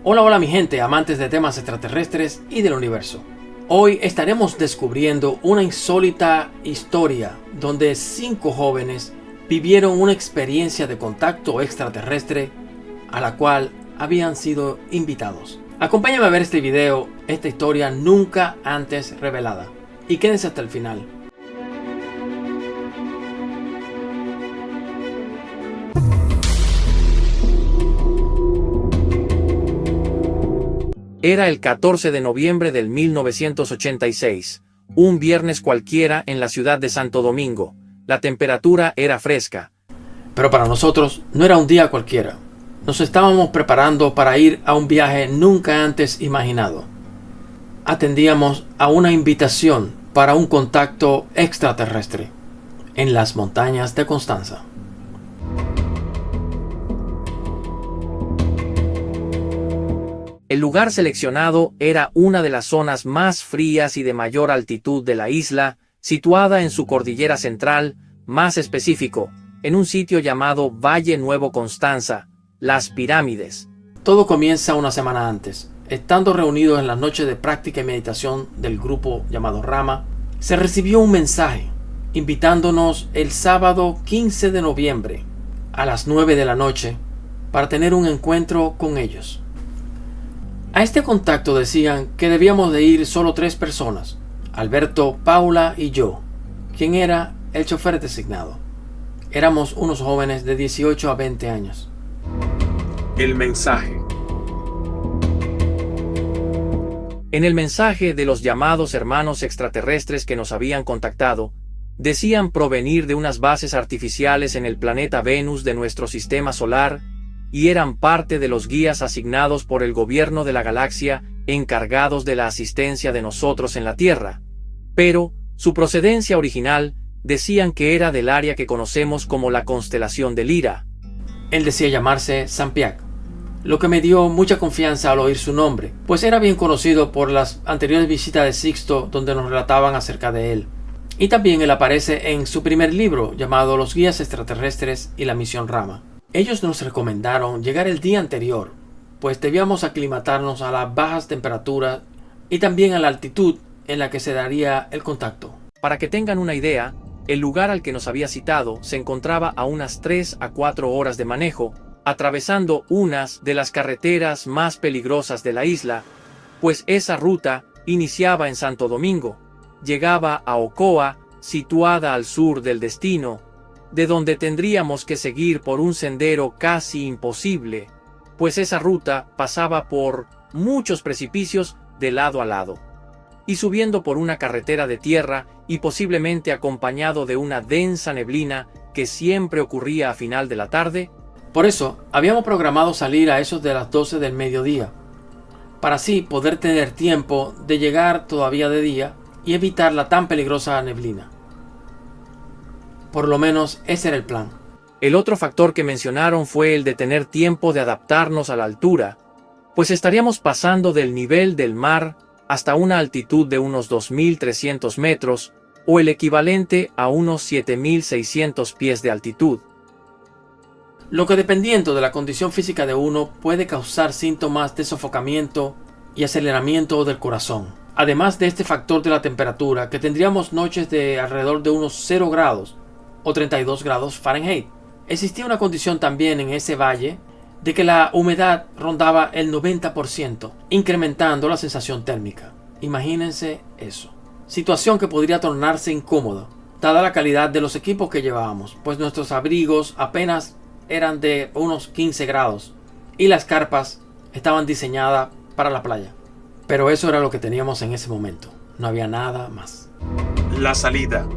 Hola, hola mi gente, amantes de temas extraterrestres y del universo. Hoy estaremos descubriendo una insólita historia donde 5 jóvenes vivieron una experiencia de contacto extraterrestre a la cual habían sido invitados. Acompáñame a ver este video, esta historia nunca antes revelada, y quédense hasta el final. Era el 14 de noviembre del 1986, un viernes cualquiera en la ciudad de Santo Domingo. La temperatura era fresca. Pero para nosotros no era un día cualquiera. Nos estábamos preparando para ir a un viaje nunca antes imaginado. Atendíamos a una invitación para un contacto extraterrestre en las montañas de Constanza. El lugar seleccionado era una de las zonas más frías y de mayor altitud de la isla, situada en su cordillera central, más específico, en un sitio llamado Valle Nuevo Constanza, Las Pirámides. Todo comienza una semana antes. Estando reunidos en la noche de práctica y meditación del grupo llamado Rama, se recibió un mensaje invitándonos el sábado 15 de noviembre a las 9 de la noche para tener un encuentro con ellos. A este contacto decían que debíamos de ir solo 3 personas, Alberto, Paula y yo, quien era el chofer designado. Éramos unos jóvenes de 18 a 20 años. El mensaje. En el mensaje de los llamados hermanos extraterrestres que nos habían contactado, decían provenir de unas bases artificiales en el planeta Venus de nuestro sistema solar y eran parte de los guías asignados por el gobierno de la galaxia encargados de la asistencia de nosotros en la Tierra. Pero, su procedencia original, decían que era del área que conocemos como la constelación de Lira. Él decía llamarse Sampiac, lo que me dio mucha confianza al oír su nombre, pues era bien conocido por las anteriores visitas de Sixto donde nos relataban acerca de él. Y también él aparece en su primer libro llamado Los Guías Extraterrestres y la Misión Rama. Ellos nos recomendaron llegar el día anterior, pues debíamos aclimatarnos a las bajas temperaturas y también a la altitud en la que se daría el contacto. Para que tengan una idea, el lugar al que nos había citado se encontraba a unas 3 a 4 horas de manejo, atravesando unas de las carreteras más peligrosas de la isla, pues esa ruta iniciaba en Santo Domingo, llegaba a Ocoa, situada al sur del destino, de donde tendríamos que seguir por un sendero casi imposible, pues esa ruta pasaba por muchos precipicios de lado a lado, y subiendo por una carretera de tierra y posiblemente acompañado de una densa neblina que siempre ocurría a final de la tarde. Por eso, habíamos programado salir a eso de las 12 del mediodía, para así poder tener tiempo de llegar todavía de día y evitar la tan peligrosa neblina. Por lo menos ese era el plan. El otro factor que mencionaron fue el de tener tiempo de adaptarnos a la altura, pues estaríamos pasando del nivel del mar hasta una altitud de unos 2.300 metros o el equivalente a unos 7.600 pies de altitud. Lo que dependiendo de la condición física de uno puede causar síntomas de sofocamiento y aceleramiento del corazón. Además de este factor de la temperatura, que tendríamos noches de alrededor de unos 0 grados o 32 grados Fahrenheit. Existía una condición también en ese valle de que la humedad rondaba el 90%, incrementando la sensación térmica. Imagínense eso. Situación que podría tornarse incómoda, dada la calidad de los equipos que llevábamos, pues nuestros abrigos apenas eran de unos 15 grados y las carpas estaban diseñadas para la playa. Pero eso era lo que teníamos en ese momento. No había nada más. La salida.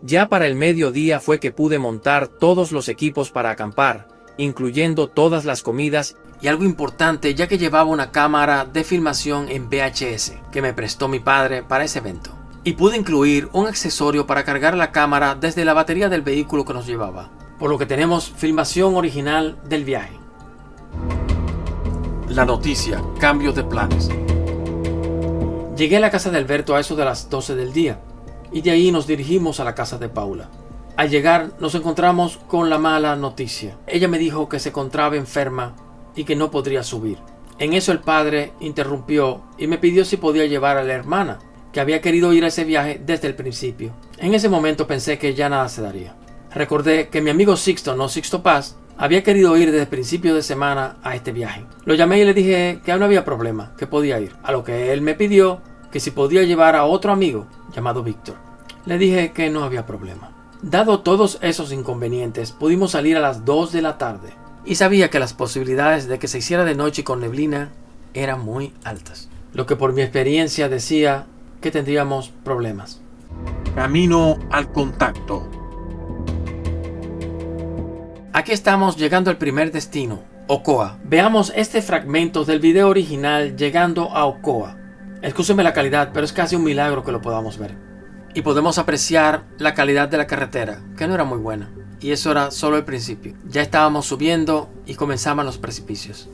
Ya para el mediodía fue que pude montar todos los equipos para acampar, incluyendo todas las comidas. Y algo importante, ya que llevaba una cámara de filmación en VHS que me prestó mi padre para ese evento. Y pude incluir un accesorio para cargar la cámara desde la batería del vehículo que nos llevaba, por lo que tenemos filmación original del viaje. La noticia, cambio de planes. Llegué a la casa de Alberto a eso de las 12 del día, y de ahí nos dirigimos a la casa de Paula. Al llegar nos encontramos con la mala noticia. Ella me dijo que se encontraba enferma y que no podría subir. En eso el padre interrumpió y me pidió si podía llevar a la hermana, que había querido ir a ese viaje desde el principio. En ese momento pensé que ya nada se daría. Recordé que mi amigo Sixto, no Sixto Paz, había querido ir desde el principio de semana a este viaje. Lo llamé y le dije que no había problema, que podía ir. A lo que él me pidió que si podía llevar a otro amigo llamado Víctor. Le dije que no había problema. Dado todos esos inconvenientes, pudimos salir a las 2 de la tarde. Y sabía que las posibilidades de que se hiciera de noche y con neblina eran muy altas. Lo que por mi experiencia decía que tendríamos problemas. Camino al contacto. Aquí estamos llegando al primer destino, Ocoa. Veamos este fragmento del video original llegando a Ocoa. Excúsenme la calidad, pero es casi un milagro que lo podamos ver. Y podemos apreciar la calidad de la carretera, que no era muy buena. Y eso era solo el principio. Ya estábamos subiendo y comenzaban los precipicios.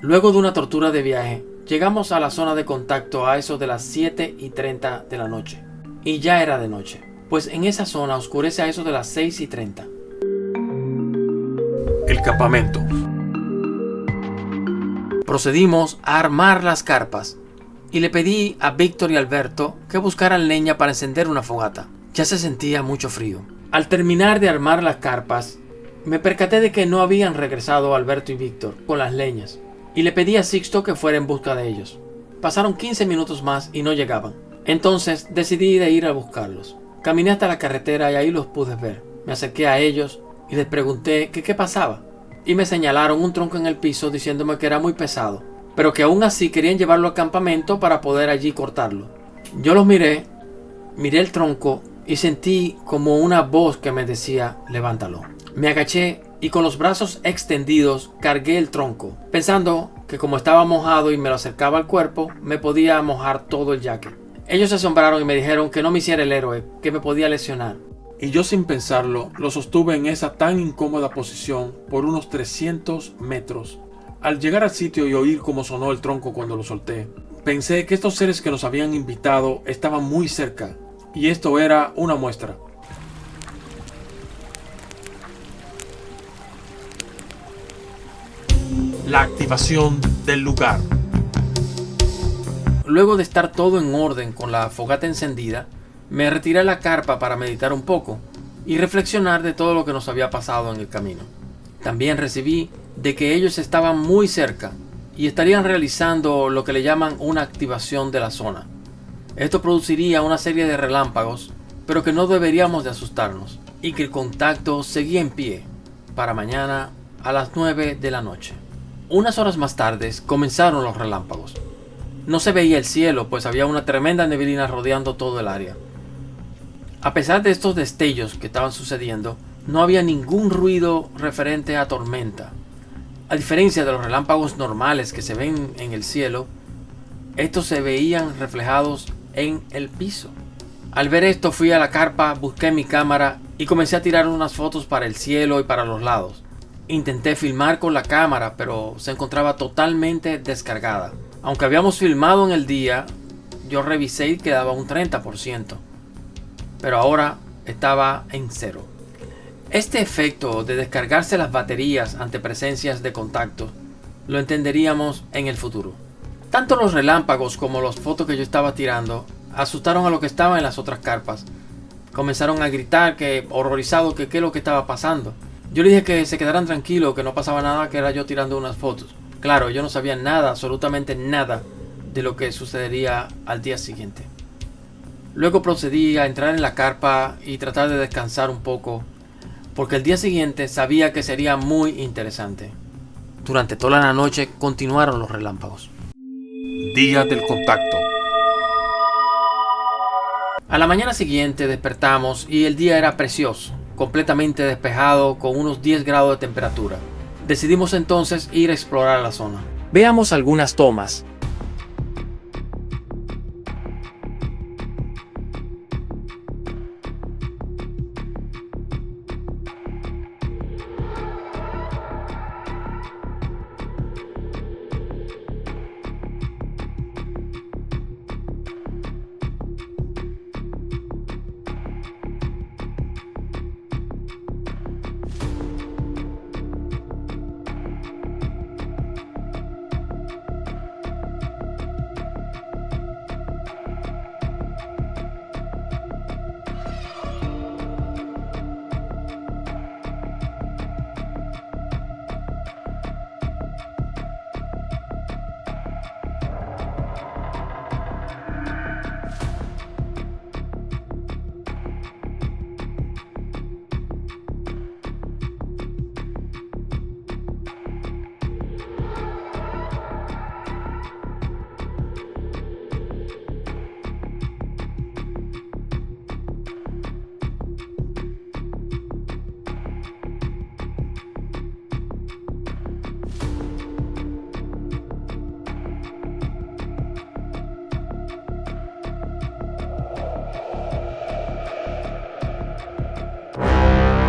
Luego de una tortura de viaje, llegamos a la zona de contacto a eso de las 7:30 de la noche. Y ya era de noche, pues en esa zona oscurece a eso de las 6:30. El campamento. Procedimos a armar las carpas y le pedí a Víctor y Alberto que buscaran leña para encender una fogata. Ya se sentía mucho frío. Al terminar de armar las carpas, me percaté de que no habían regresado Alberto y Víctor con las leñas. Y le pedí a Sixto que fuera en busca de ellos. Pasaron 15 minutos más y no llegaban. Entonces decidí de ir a buscarlos. Caminé hasta la carretera y ahí los pude ver. Me acerqué a ellos y les pregunté que qué pasaba. Y me señalaron un tronco en el piso diciéndome que era muy pesado, pero que aún así querían llevarlo al campamento para poder allí cortarlo. Yo los miré el tronco y sentí como una voz que me decía: levántalo. Me agaché y con los brazos extendidos cargué el tronco, pensando que como estaba mojado y me lo acercaba al cuerpo, me podía mojar todo el jacket. Ellos se asombraron y me dijeron que no me hiciera el héroe, que me podía lesionar. Y yo sin pensarlo, lo sostuve en esa tan incómoda posición por unos 300 metros. Al llegar al sitio y oír cómo sonó el tronco cuando lo solté, pensé que estos seres que nos habían invitado estaban muy cerca, y esto era una muestra. La activación del lugar. Luego de estar todo en orden con la fogata encendida, me retiré a la carpa para meditar un poco y reflexionar de todo lo que nos había pasado en el camino. También recibí de que ellos estaban muy cerca y estarían realizando lo que le llaman una activación de la zona. Esto produciría una serie de relámpagos, pero que no deberíamos de asustarnos, y que el contacto seguía en pie para mañana a las 9 de la noche. Unas horas más tarde comenzaron los relámpagos. No se veía el cielo, pues había una tremenda neblina rodeando todo el área. A pesar de estos destellos que estaban sucediendo, no había ningún ruido referente a tormenta. A diferencia de los relámpagos normales que se ven en el cielo, estos se veían reflejados en el piso. Al ver esto fui a la carpa, busqué mi cámara y comencé a tirar unas fotos para el cielo y para los lados. Intenté filmar con la cámara, pero se encontraba totalmente descargada. Aunque habíamos filmado en el día, yo revisé y quedaba un 30%. Pero ahora estaba en 0. Este efecto de descargarse las baterías ante presencias de contacto lo entenderíamos en el futuro. Tanto los relámpagos como las fotos que yo estaba tirando asustaron a los que estaban en las otras carpas. Comenzaron a gritar, horrorizados, que qué es lo que estaba pasando. Yo les dije que se quedaran tranquilos, que no pasaba nada, que era yo tirando unas fotos. Claro, yo no sabía nada, absolutamente nada de lo que sucedería al día siguiente. Luego procedí a entrar en la carpa y tratar de descansar un poco, porque el día siguiente sabía que sería muy interesante. Durante toda la noche continuaron los relámpagos. Día del contacto. A la mañana siguiente despertamos y el día era precioso, completamente despejado con unos 10 grados de temperatura. Decidimos entonces ir a explorar la zona. Veamos algunas tomas.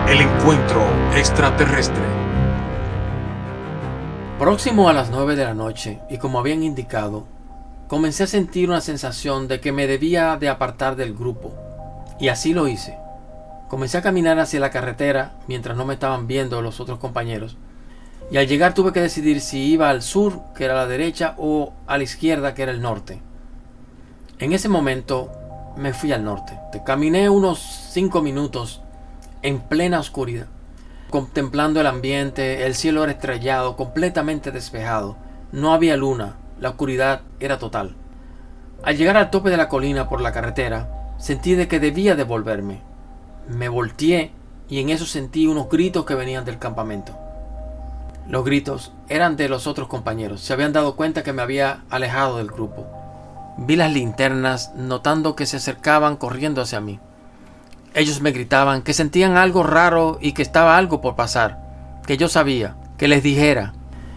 El encuentro extraterrestre. Próximo a las 9 de la noche, y como habían indicado, comencé a sentir una sensación de que me debía de apartar del grupo, y así lo hice. Comencé a caminar hacia la carretera mientras no me estaban viendo los otros compañeros, y al llegar tuve que decidir si iba al sur, que era la derecha, o a la izquierda, que era el norte. En ese momento me fui al norte. Caminé unos 5 minutos en plena oscuridad, contemplando el ambiente. El cielo era estrellado, completamente despejado. No había luna, la oscuridad era total. Al llegar al tope de la colina por la carretera, sentí de que debía devolverme. Me volteé y en eso sentí unos gritos que venían del campamento. Los gritos eran de los otros compañeros. Se habían dado cuenta que me había alejado del grupo. Vi las linternas, notando que se acercaban corriendo hacia mí. Ellos me gritaban que sentían algo raro y que estaba algo por pasar, que yo sabía, que les dijera,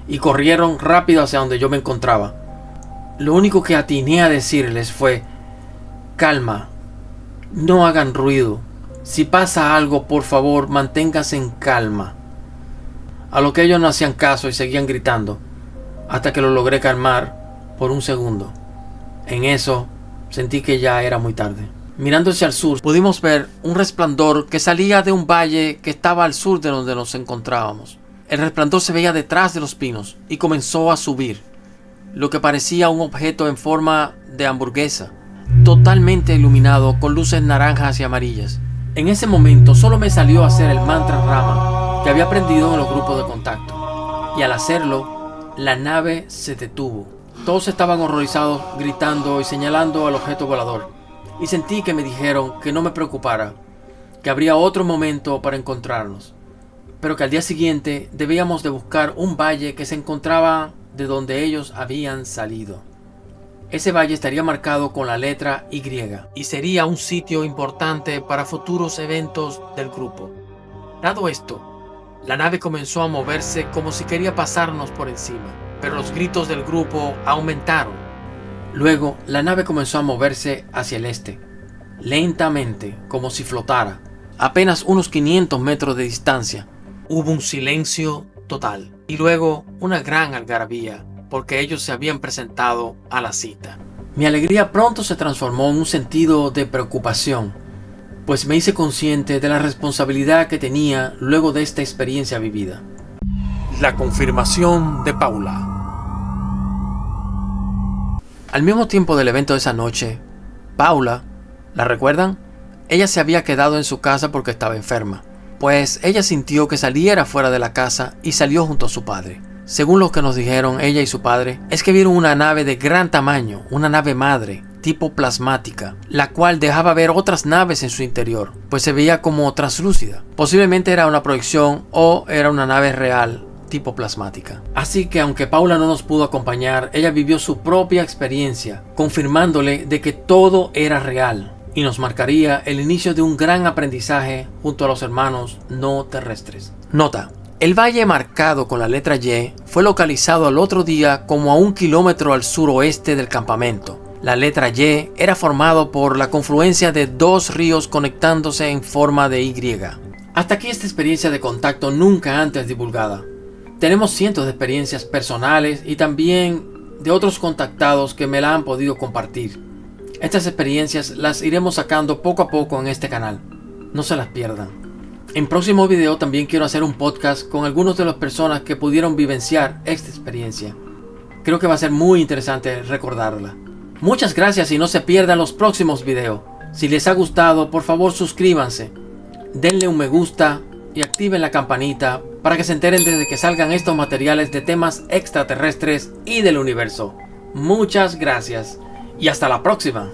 y corrieron rápido hacia donde yo me encontraba. Lo único que atiné a decirles fue: calma, no hagan ruido, si pasa algo, por favor, manténganse en calma. A lo que ellos no hacían caso y seguían gritando, hasta que lo logré calmar por un segundo. En eso, sentí que ya era muy tarde. Mirando hacia el sur, pudimos ver un resplandor que salía de un valle que estaba al sur de donde nos encontrábamos. El resplandor se veía detrás de los pinos y comenzó a subir, lo que parecía un objeto en forma de hamburguesa, totalmente iluminado con luces naranjas y amarillas. En ese momento solo me salió a hacer el mantra Rama que había aprendido en los grupos de contacto, y al hacerlo, la nave se detuvo. Todos estaban horrorizados, gritando y señalando al objeto volador. Y sentí que me dijeron que no me preocupara, que habría otro momento para encontrarnos, pero que al día siguiente debíamos de buscar un valle que se encontraba de donde ellos habían salido. Ese valle estaría marcado con la letra Y y sería un sitio importante para futuros eventos del grupo. Dado esto, la nave comenzó a moverse como si quería pasarnos por encima, pero los gritos del grupo aumentaron. Luego, la nave comenzó a moverse hacia el este, lentamente, como si flotara. Apenas unos 500 metros de distancia. Hubo un silencio total, y luego una gran algarabía, porque ellos se habían presentado a la cita. Mi alegría pronto se transformó en un sentido de preocupación, pues me hice consciente de la responsabilidad que tenía luego de esta experiencia vivida. La confirmación de Paula. Al mismo tiempo del evento de esa noche, Paula, ¿la recuerdan? Ella se había quedado en su casa porque estaba enferma, pues ella sintió que saliera fuera de la casa y salió junto a su padre. Según lo que nos dijeron ella y su padre, es que vieron una nave de gran tamaño, una nave madre, tipo plasmática, la cual dejaba ver otras naves en su interior, pues se veía como translúcida. Posiblemente era una proyección o era una nave real tipo plasmática. Así que aunque Paula no nos pudo acompañar, ella vivió su propia experiencia, confirmándole de que todo era real y nos marcaría el inicio de un gran aprendizaje junto a los hermanos no terrestres. Nota: el valle marcado con la letra Y fue localizado al otro día como a 1 kilómetro al suroeste del campamento. La letra Y era formado por la confluencia de 2 ríos conectándose en forma de Y. Hasta aquí esta experiencia de contacto nunca antes divulgada. Tenemos cientos de experiencias personales y también de otros contactados que me la han podido compartir. Estas experiencias las iremos sacando poco a poco en este canal. No se las pierdan. En próximo video también quiero hacer un podcast con algunas de las personas que pudieron vivenciar esta experiencia. Creo que va a ser muy interesante recordarla. Muchas gracias y no se pierdan los próximos videos. Si les ha gustado, por favor suscríbanse, denle un me gusta y activen la campanita para que se enteren desde que salgan estos materiales de temas extraterrestres y del universo. Muchas gracias y hasta la próxima.